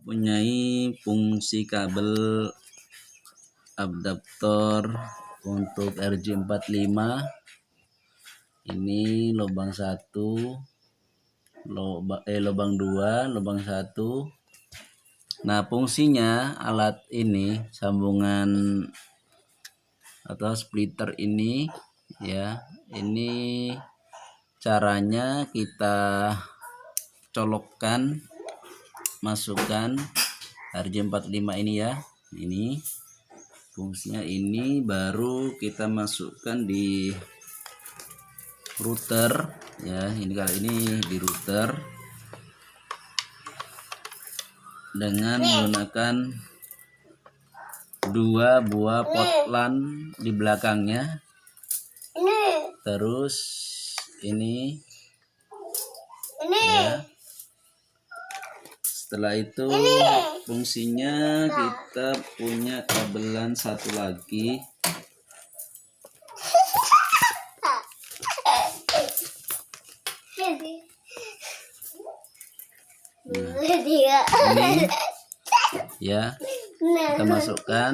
mempunyai fungsi kabel adaptor untuk RJ45. Ini lubang 1, lubang 2, lubang 1. Nah, fungsinya alat ini, sambungan atau splitter ini ya, ini caranya kita colokkan, masukkan RJ45 ini ya. Ini fungsinya, ini baru kita masukkan di router ya. Ini kali ini di router dengan menggunakan 2 buah pot LAN di belakangnya. Terus ini ya. Setelah itu fungsinya kita punya kabelan satu lagi. Nah, ini ya, kita masukkan.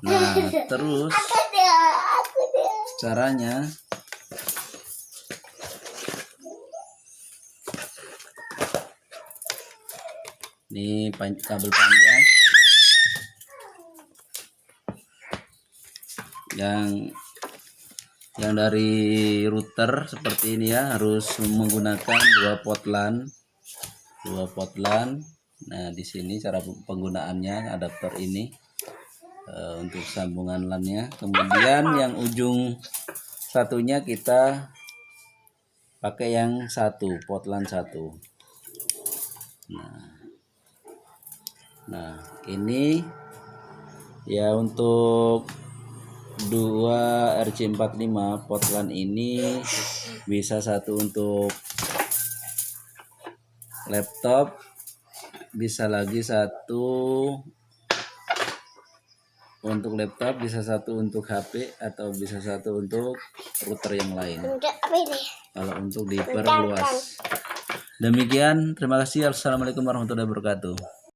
Nah, terus caranya ini kabel panjang yang dari router seperti ini ya, harus menggunakan 2 pot LAN. Nah, di sini cara penggunaannya adaptor ini untuk sambungan LAN-nya. Kemudian yang ujung satunya kita pakai yang satu, pot LAN 1. Nah, ini ya untuk 2 RJ45 pot LAN ini bisa satu untuk laptop, bisa lagi satu untuk laptop, bisa satu untuk HP, atau bisa satu untuk router yang lain. Kalau untuk diperluas. Demikian, terima kasih. Assalamualaikum warahmatullahi wabarakatuh.